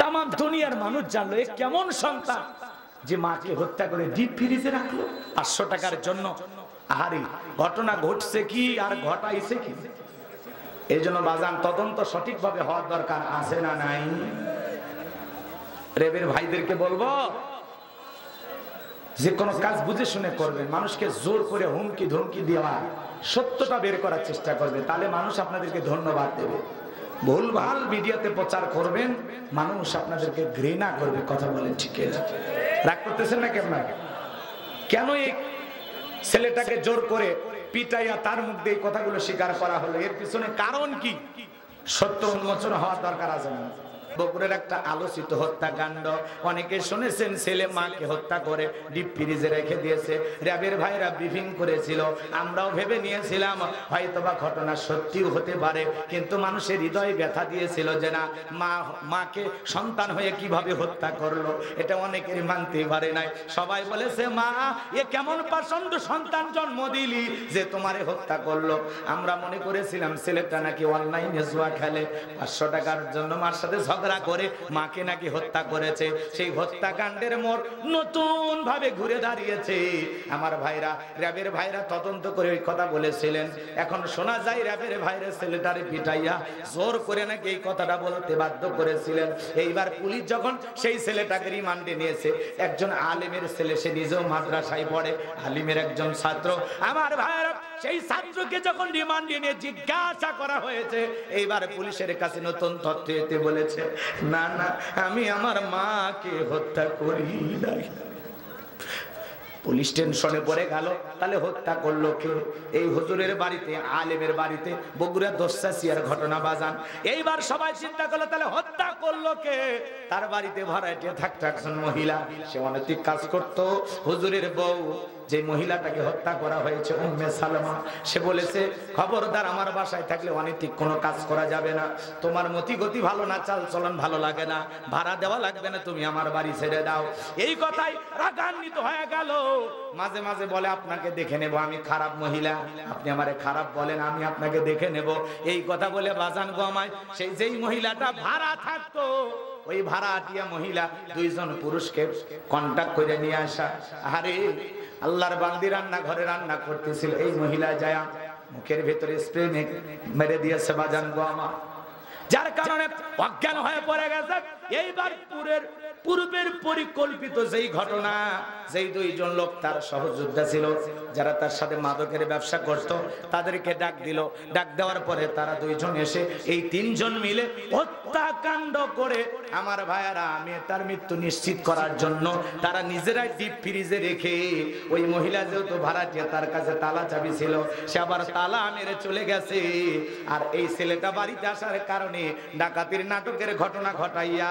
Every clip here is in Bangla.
তাম দুনিয়ার মানুষ জানলো এ কেমন সন্তান যে মাকে হত্যা করে ডিপ ফ্রিজে রাখলো 500 টাকার জন্য। আহারে ঘটনা ঘটছে কি আর ঘটাইছে কি। এই জন্য বাজান তদন্ত সঠিকভাবে হওয়ার দরকার আছে না নাই? রেবের ভাইদেরকে বলবো যে কোনো কাজ বুঝে শুনে করবেন, মানুষকে জোর করে হুমকি ধমকি দেওয়া, সত্যটা বের করার চেষ্টা করবে, তাহলে মানুষ আপনাদেরকে ধন্যবাদ দেবে। ভুলভাল মিডিয়াতে প্রচার করবেন, মানুষ আপনাদেরকে ঘৃণা করবে। কথা বলেন ঠিক আছে? রাগ করতেছেন না কেমন? কেন এই ছেলেটাকে জোর করে পিটাইয়া তার মুখ দিয়ে কথাগুলো স্বীকার করা হলো? এর পিছনে কারণ কি? সত্য উন্মোচন হওয়ার দরকার আছে না? বগুড়ার একটা আলোচিত হত্যাকাণ্ড অনেকে শুনেছেন, ছেলে মাকে হত্যা করে ডিপ ফ্রিজে রেখে দিয়েছে। র্যাবের ভাইরা ব্রিফিং করেছিল, আমরাও ভেবে নিয়েছিলাম হয়তোবা ঘটনা সত্যিও হতে পারে, কিন্তু মানুষের হৃদয়ে ব্যথা দিয়েছিল যে না, মাকে সন্তান হয়ে কিভাবে হত্যা করলো, এটা অনেকেরই মানতেই পারে নাই। সবাই বলেছে মা এ কেমন পাষণ্ড সন্তান জন্ম দিলি যে তোমারে হত্যা করলো। আমরা মনে করেছিলাম ছেলেটা নাকি অনলাইনে জুয়া খেলে, 500 টাকার জন্য মার সাথে ঝগড়া করে মাকে নাকি হত্যা করেছে। সেই হত্যাকাণ্ডের মোড় নতুন ভাবে ঘুরে দাঁড়িয়েছে। আমার ভাইরা, র্যাবের ভাইরা তদন্ত করে ওই কথা বলেছিলেন। এখন শোনা যায় র্যাবের ভাইরা ছেলেটারে পিটাইয়া জোর করে নাকি এই কথাটা বলতে বাধ্য করেছিলেন। এইবার পুলিশ যখন সেই ছেলেটাকে রিমান্ডে নিয়েছে, একজন আলেমের ছেলে, সে নিজেও মাদ্রাসায় পড়ে, আলিমের একজন ছাত্র। আমার ভাইরা, সেই ছাত্রকে যখন রিমান্ডে নিয়ে জিজ্ঞাসা করা হয়েছে, এইবার পুলিশের কাছে নতুন তথ্য এতে বলেছে না না, আমি আমার মাকে হত্যা করি নাই। পুলিশ টেনশনে পড়ে গেল, তাহলে হত্যা করলো কে? এই হুজুরের বাড়িতে, আলেমের বাড়িতে বগুড়া দোসাসিয়ার ঘটনা বাজান। এইবার সবাই চিন্তা করলো তাহলে হত্যা করলো কে? তার বাড়িতে ভাড়াটিয়া থাকতো একজন মহিলা, সে অনৈতিক কাজ করতো। হুজুরের বউ, যে মহিলাটাকে হত্যা করা হয়েছে উম্মে সালমা, সে বলেছে খবরদার আমার বাসায় থাকলে অনৈতিক কোনো কাজ করা যাবে না, তোমার মতি গতি ভালো না, চাল চলন ভালো লাগে না, ভাড়া দেওয়া লাগবে না, তুমি আমার বাড়ি ছেড়ে দাও। এই কথাই রাগান্বিত হয়ে গেল। মাঝে মাঝে বলে আপনাকে দেখে নেব, আমি খারাপ মহিলা, আপনি আমারে খারাপ বলেন, আমি আপনাকে দেখে নেব। এই কথা বলে বাজান গো আমায় সেই যেই মহিলাটা ভাড়া থাকতো, ওই ভাড়াটিয়া মহিলা দুইজন পুরুষকে কন্টাক্ট করে নিয়ে আসা। আরে আল্লাহর বান্দি রান্না ঘরে রান্না করতেছিল, এই মহিলা যায় মুখের ভেতরে স্প্রে মেরে দিয়েছে বাজান গো আমার, যার কারণে অজ্ঞান হয়ে পড়ে গেছে। এইবার পূর্বের পরিকল্পিত যেই ঘটনা, যেই দুইজন লোক তার সহযোদ্ধা ছিল, যারা তার সাথে মাদকের ব্যবসা করত, তাদেরকে ডাক দিল। ডাক দেওয়ার পরে তারা দুইজন এসে এই তিনজন মিলে হত্যাকাণ্ড করে আমার ভাইয়ারা মেয়েটার মৃত্যু নিশ্চিত করার জন্য তারা নিজেরাই ডিপ ফ্রিজে রেখে, ওই মহিলা যেহেতু ভাড়াটিয়া, তার কাছে তালা চাবি ছিল, সে আবার তালা মেরে চলে গেছে। আর এই ছেলেটা বাড়িতে আসার কারণে ডাকাতির নাটকের ঘটনা ঘটাইয়া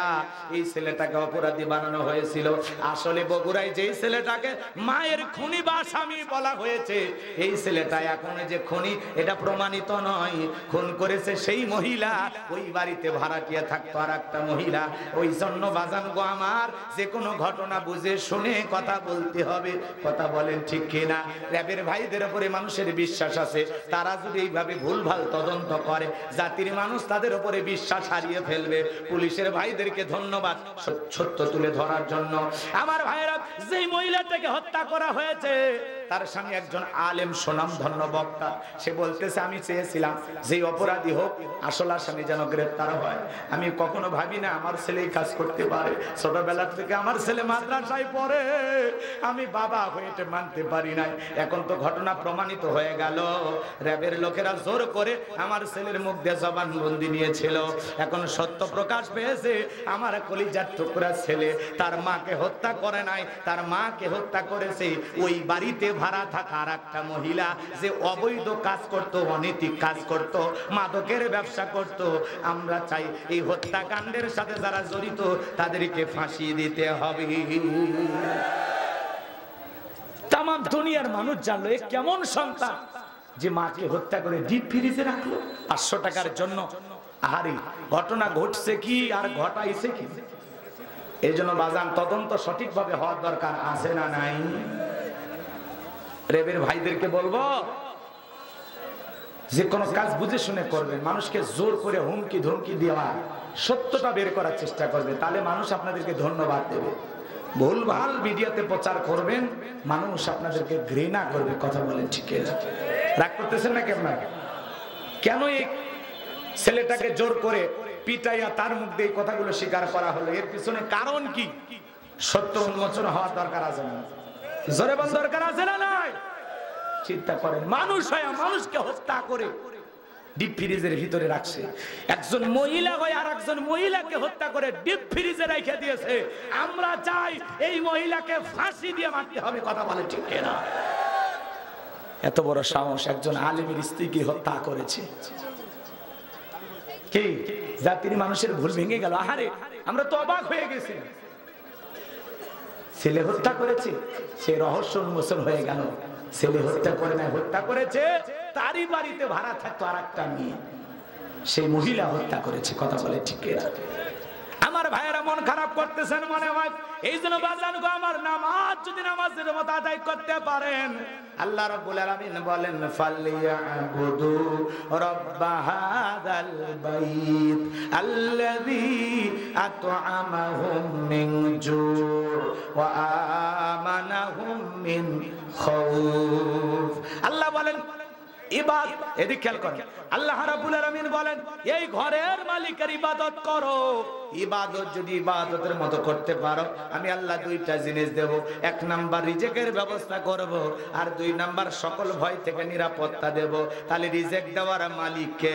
এই ছেলেটাকে অপরাধী বানানো হয়েছিল। আসলে বগুড়ায় যেই ছেলেটাকে মায়ের খুনি বা স্বামী বলা হয়েছে, এই ছেলেটা এখন যে খুনি এটা প্রমাণিত নয়। খুন করেছে সেই মহিলা, ওই বাড়িতে ভাড়াটিয়া থাকতো আর একটা মহিলা। ওই জন্য বাজান গো আমার, যে কোনো ঘটনা বুঝে শুনে কথা বলতে হবে। কথা বলেন ঠিক কিনা? র্যাবের ভাইদের উপরে মানুষের বিশ্বাস আছে, তারা যদি এইভাবে ভুলভাল তদন্ত করে, জাতির মানুষ তাদের উপরে বিশ্বাস হারিয়ে ফেলবে। পুলিশের ভাইদেরকে ধন্যবাদ সত্য তুলে ধরার জন্য। আমার ভাইরা, যেই মহিলাটাকে হত্যা করা হয়েছে তার স্বামী একজন আলেম, সুনাম ধন্য বক্তা। সে বলতেছে আমি চেয়েছিলাম যে অপরাধী হোক, আসল আসামি যেন গ্রেফতার হয়। আমি কখনো ভাবি না আমার ছেলে এই কাজ করতে পারে। ছোটবেলা থেকে আমার ছেলে মাদ্রাসায় পড়ে, আমি বাবা হয়ে এটা মানতে পারি নাই। এখন তো ঘটনা প্রমাণিত হয়ে গেল, র্যাবের লোকেরা জোর করে আমার ছেলের মুখ দিয়ে জবানবন্দি নিয়েছিল। এখন সত্য প্রকাশ পেয়েছে, আমার কলিজার টুকরা ছেলে তার মাকে হত্যা করে নাই, তার মাকে হত্যা করেছে ওই বাড়িতে ভাড়া থাকা আর একটা মহিলা, যে অবৈধ কাজ করত, অনৈতিক কাজ করত, মাদকের ব্যবসা করত। আমরা চাই এই হত্যাকাণ্ডের সাথে যারা জড়িত তাদেরকে ফাঁসি দিতে হবে। তাম দুনিয়ার মানুষ জানলো এ কেমন সন্তান যে মাকে হত্যা করে ডিপ ফ্রিজে রাখলো 500 টাকার জন্য। আহারে ঘটনা ঘটছে কি আর ঘটাইছে কি। এই জন্য বাজান তদন্ত সঠিকভাবে হওয়ার দরকার আছে না নাই? রেবের ভাইদেরকে বলবো যে কোনো কাজ বুঝে শুনে করবেন, মানুষকে জোর করে হুমকি ধমকি দেওয়া, সত্যটা বের করার চেষ্টা করবে, তাহলে মানুষ আপনাদেরকে ধন্যবাদ দেবে। ভুলভাল মিডিয়াতে প্রচার করবেন, মানুষ আপনাদেরকে ঘৃণা করবে। কথা বলেন ঠিক না? রাগ করতেছেন নাকি আপনারা? কেন এই ছেলেটাকে জোর করে পিটাইয়া তার মুখ দিয়ে কথাগুলো স্বীকার করা হলো? এর পিছনে কারণ কি? সত্য উন্মোচন হওয়ার দরকার আছে না? জোরে বল, দরকার আছে না নাই? চিন্তা করেন, মানুষ হয় মানুষকে হত্যা করে ডিপ ফ্রিজের ভিতরে রাখছে। একজন মহিলা হয় আর একজন মহিলাকে হত্যা করে ডিপ ফ্রিজে রেখে দিয়েছে। আমরা চাই এই মহিলাকে ফাঁসি দিয়ে মারতে হবে। কথা বলে ঠিক না? এত বড় সাহস, একজন আলেমের স্ত্রীকে হত্যা করেছে। কি জাতির মানুষের ভুল ভেঙে গেল। আহারে, আমরা তো অবাক হয়ে গেছি। ছেলে হত্যা করেছে, সে রহস্য উন্মোচন হয়ে গেল। ছেলে হত্যা করে না, হত্যা করেছে তারই বাড়িতে ভাড়া থাকতো আর একটা মেয়ে, সেই মহিলা হত্যা করেছে। কথা বলে ঠিক না? আমার ভাইয়েরা মন খারাপ করতেছেন মনে হয়। এই জন্য বাজান গো, আমার নামাজ যদি নামাজের মতো আদায় করতে পারেন, আল্লাহ রাব্বুল আলামিন বলেন ফালিয়াবুদু রাব্ব হাযাল বাইত আল্লাযী আত'আমাহুম মিন জু' ওয়া আমানাহুম মিন খাউফ। আল্লাহ বলেন ইবাদত, এদিকে খেয়াল করেন, আল্লাহ রাব্বুল আলামিন বলেন এই ঘরের মালিকের ইবাদত করো। ইবাদত যদি ইবাদতের মতো করতে পারো, আমি আল্লাহ দুইটা জিনিস দেব। এক নাম্বার রিজেকের ব্যবস্থা করব, আর দুই নাম্বার সকল ভয় থেকে নিরাপত্তা দেব। তাহলে রিজেক দেওয়ার মালিককে,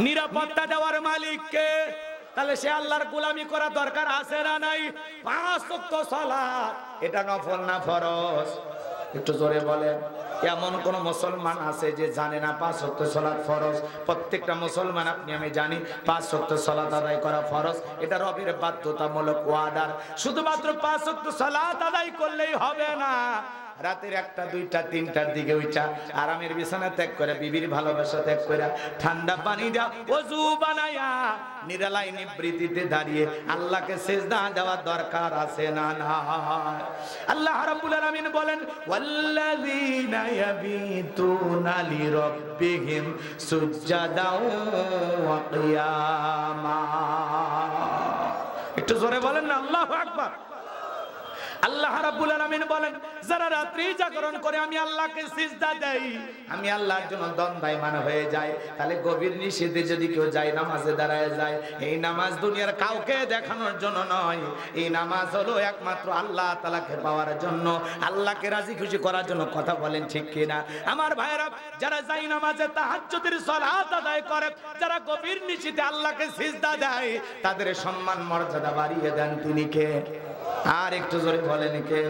নিরাপত্তা দেওয়ার মালিককে। তাহলে সে আল্লাহর গোলামি করা দরকার আছে না নাই? 5 ওয়াক্ত সালাত, এটা নফল না ফরজ? একটু জোরে বলেন। এমন কোন মুসলমান আছে যে জানে না 5 ওয়াক্ত সালাত ফরজ? প্রত্যেকটা মুসলমান, আপনি আমি জানি 5 ওয়াক্ত সালাত আদায় করা ফরজ। এটা রবের বাধ্যতামূলক ওয়াদার। শুধুমাত্র 5 ওয়াক্ত সালাত আদায় করলেই হবে না। রাতের 1টা 2টা 3টার দিকে উঠা আরামের বিছানা ত্যাগ করে, বিবির ভালোবাসা ত্যাগ করে, ঠান্ডা পানি দেওয়া ওযু বানায়া নিরালাই নিবৃত্তিতে দাঁড়িয়ে আল্লাহকে সিজদা দেওয়ার দরকার আছে না? না। আল্লাহ রাব্বুল আলামিন বলেন ওয়াল্লাযীনা ইয়াবিতুনা লিরাব্বিহিম সুজদাও ওয়া কিয়ামা। একটু জোরে বলেন না আল্লাহু আকবার। আল্লাহ রাব্বুল আলামিন বলেন যারা রাত্রি জাগরণ করে আমি আল্লাহকে সিজদা দেই, আমি আল্লাহর জন্য দণ্ডায়মান হয়ে যায়। তাহলে গভীর নিশীথে যদি কেউ যায় নামাজে দাঁড়ায় যায়, এই নামাজ দুনিয়ার কাউকে দেখানোর জন্য নয়। এই নামাজ হলো একমাত্র আল্লাহ তাআলাকে পাওয়ার জন্য, আল্লাহকে রাজি খুশি করার জন্য। কথা বলেন ঠিক কিনা? আমার ভাইরা, যারা যায় নামাজে তাহাজ্জুদের সালাত আদায় করে, যারা গভীর নিশীথে আল্লাহকে সিজদা দেয়, তাদের সম্মান মর্যাদা বাড়িয়ে দেন তিনি কে? আর একটু জোরে বলেন কে?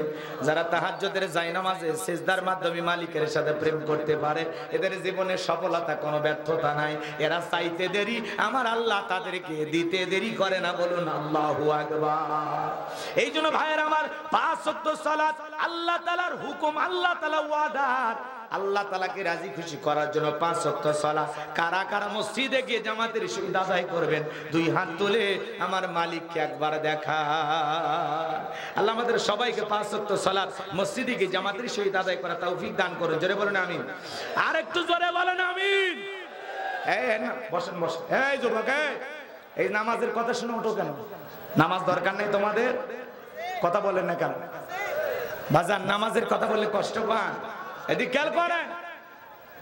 যারা তাহাজ্জুদের জায়নামাজে সিজদার মাধ্যমে মালিকের সাথে প্রেম করতে পারে, এদের জীবনে সফলতা কোনো ব্যর্থতা নাই। এরা চাইতে দেরি, আমার আল্লাহ তাদেরকে দিতে দেরি করে না। বলুন আল্লাহু আকবার। এই জন্য ভাইয়ের আমার, 5 ওয়াক্ত সালাত আল্লাহ তাআলার হুকুম, আল্লাহ তাআলা ওয়াদার। আল্লাহ তাআলাকে রাজি খুশি করার জন্য 5 ওয়াক্ত সালাত কারা কারা মসজিদে গিয়ে জামাতের সহিত আদায় করবেন? 2 হাত তুলে আমার মালিককে একবার দেখা। আল্লাহ আমাদের সবাইকে 5 ওয়াক্ত সালাত মসজিদে গিয়ে জামাতের সহিত আদায় করা তৌফিক দান করুন। জোরে বলেন আমিন। আর একটু জোরে বলেন আমিন। এই না, বসেন বসেন। এই যুবক, এই নামাজের কথা শুনে ওঠো কেন? নামাজ দরকার নেই তোমাদের? কথা বলেন না কেন? বাজান, নামাজের কথা বললে কষ্ট পান? এদিকে খেয়াল করেন,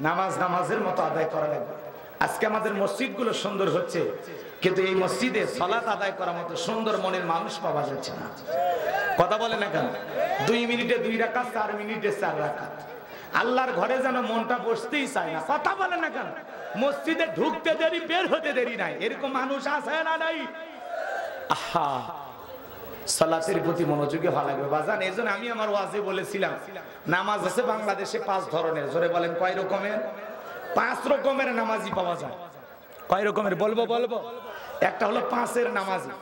নামাজ নামাজের মতো আদায় করা লাগবে। আজকে আমাদের মসজিদগুলো সুন্দর হচ্ছে, কিন্তু এই মসজিদে সালাত আদায় করার মতো সুন্দর মনের মানুষ পাওয়া যাচ্ছে না। কথা বলে না কেন? 2 মিনিটে 2 রাকাত, 4 মিনিটে 4 রাকাত। আল্লাহর ঘরে যেন মনটা বসতেই চায় না। কথা বলে না কেন? মসজিদে ঢুকতে দেরি, বের হতে দেরি নাই, এরকম মানুষ আছে না নাই? আহা, সালাতের প্রতি মনোযোগী হওয়া লাগবে বাজান। এই জন্য আমি আমার ওয়াজে বলেছিলাম, নামাজ আছে বাংলাদেশে 5 ধরনের। জোরে বলেন কয় রকমের? 5 রকমের নামাজি পাওয়া যায়। কয় রকমের বলবো? একটা হলো 5-এর নামাজি,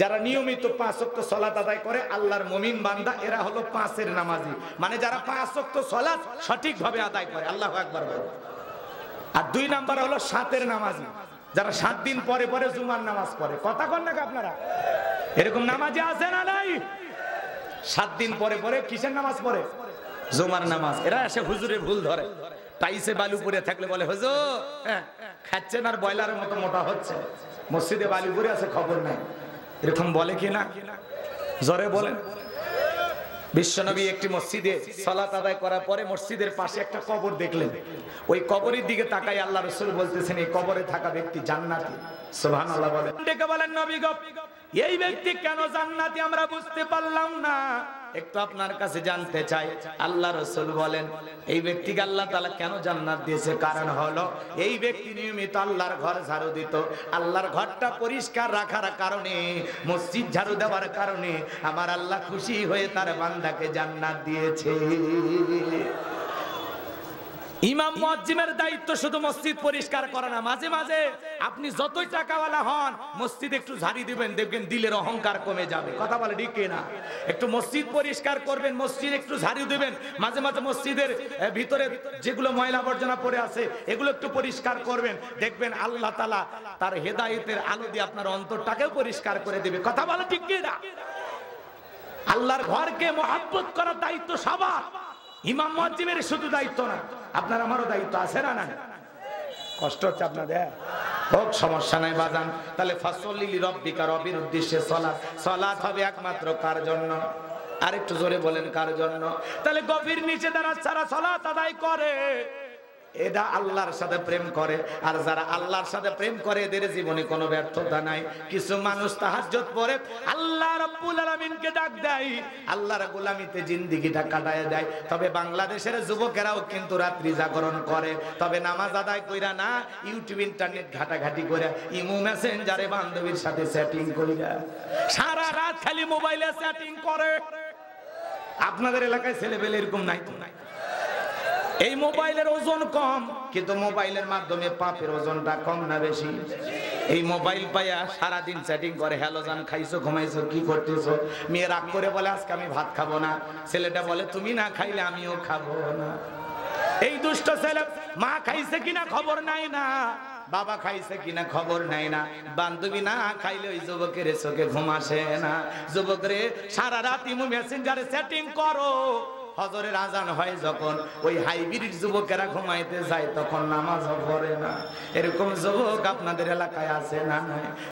যারা নিয়মিত 5 ওয়াক্ত সালাত আদায় করে, আল্লাহর মুমিন বান্দা, এরা হলো 5-এর নামাজি। মানে যারা 5 ওয়াক্ত সালাত সঠিকভাবে আদায় করে। আল্লাহু আকবার বলো। আর 2 নাম্বার হলো 7-এর নামাজি, যারা 7 দিন পরে পরে জুমার নামাজ পড়ে। কথা কন না আপনারা? এরকম নামাজি আছে না নাই? 7 দিন পরে পরে কিসের নামাজ পড়ে? জুমার নামাজ। এরা এসে হুজুরে ভুল ধরে, টাইসে বালু পরে থাকলে বলে হুজুর খাচ্ছেন আর বয়লারের মতো মোটা হচ্ছে। মসজিদে বালি পড়ে আছে খবর নাই, এরকম বলে কি না? জোরে বলেন। বিশ্বনবী একটি মসজিদে সালাত আদায় করার পরে মসজিদের পাশে একটা কবর দেখলেন। ওই কবরের দিকে তাকাই আল্লাহ রাসূল বলতেছেন, এই কবরে থাকা ব্যক্তি জান্নাতি। সুবহানাল্লাহ বলেন। ডেকে বলেন, নবী গো, এই ব্যক্তি কেন জান্নাতি আমরা বুঝতে পারলাম না, একটু আপনার কাছে জানতে চাই। আল্লাহ রাসূল বলেন, এই ব্যক্তিকে আল্লাহ তাআলা কেন জান্নাত দিয়েছে, কারণ হলো এই ব্যক্তি নিয়মিত আল্লাহর ঘর ঝাড়ু দিত। আল্লাহর ঘরটা পরিষ্কার রাখার কারণে, মসজিদ ঝাড়ু দেওয়ার কারণে আমার আল্লাহ খুশি হয়ে তার বান্দাকে জান্নাত দিয়েছে। ইমাম মুয়াজ্জিমের দায়িত্ব শুধু মসজিদ পরিষ্কার করা না, মাঝে মাঝে আপনি যতই টাকাওয়ালা হন মসজিদ একটু ঝাড়ি দিবেন, দেখবেন দিলের অহংকার কমে যাবে। কথা বলে ঠিক না? একটু মসজিদ পরিষ্কার করবেন, মসজিদ একটু ঝাড়ি দিবেন, মাঝে মাঝে মসজিদের ভিতরে যেগুলো ময়লা আবর্জনা পড়ে আছে এগুলো একটু পরিষ্কার করবেন, দেখবেন আল্লাহ তাআলা তার হেদায়েতের আলো দিয়ে আপনার অন্তরটাকেও পরিষ্কার করে দিবে। কথা বলে ঠিক না? আল্লাহর ঘরকে মহব্বত করার দায়িত্ব সবার, ইমাম মুয়াজ্জিমের শুধু দায়িত্ব না, আপনার আমারও দায়িত্ব আছে না? না কষ্ট হচ্ছে আপনাদের? হোক, সমস্যা নাই বাজান। তাহলে ফাসল্লি লিরাব্বিকা, রবের উদ্দেশ্যে সালাত। সালাত হবে একমাত্র কার জন্য? আরেকটু জোরে বলেন, কার জন্য? তাহলে গভীর নিচে যারা সারা সালাত আদায় করে এরা আল্লাহর সাথে প্রেম করে, আর যারা আল্লাহর সাথে প্রেম করে এদের জীবনে কোনো ব্যর্থতা নাই। কিছু মানুষ তাহাজ্জুদ পড়ে আল্লাহ রাব্বুল আলামিনকে ডাক দেয়, আল্লাহর গোলামিতে জিন্দেগিটা কাটায় দেয়। তবে বাংলাদেশের যুবকেরাও কিন্তু রাত্রি জাগরণ করে, তবে নামাজ আদায় কইরা না, ইউটিউব ইন্টারনেট ঘাটাঘাটি করে, ইমো মেসেঞ্জারে বান্ধবীর সাথে চ্যাটিং কইরা সারা রাত খালি মোবাইলে চ্যাটিং করে। আপনাদের এলাকায় ছেলেবেলে এরকম নাই তো? নাই। এই মোবাইলের ওজন কম, কিন্তু মোবাইলের মাধ্যমে পাপের ওজনটা কম না বেশি? এই মোবাইল পাইয়া সারাদিন চ্যাটিং করে, হ্যালো জান, খাইছো, ঘুমাইছো, কি করতেছো? মেয়ে রাগ করে বলে আজকে আমি ভাত খাবো না, ছেলেটা বলে তুমি না খাইলে আমিও খাবো না। এই দুষ্ট ছেলে মা খাইছে কিনা খবর নাই না, বাবা খাইছে কিনা খবর নাই না, বান্ধবী না খাইলে ওই যুবকের চোখে ঘুম আসে না। যুবকরে সারা রাত ইমো মেসেঞ্জারে চ্যাটিং করো, ফজরের আজান হয় যখন, ওই হাইব্রিড যুবকেরা ঘুমাইতে যায় তখন নামাজও পড়ে না। এরকম যুবক আপনাদের এলাকায় আছে না? নাই?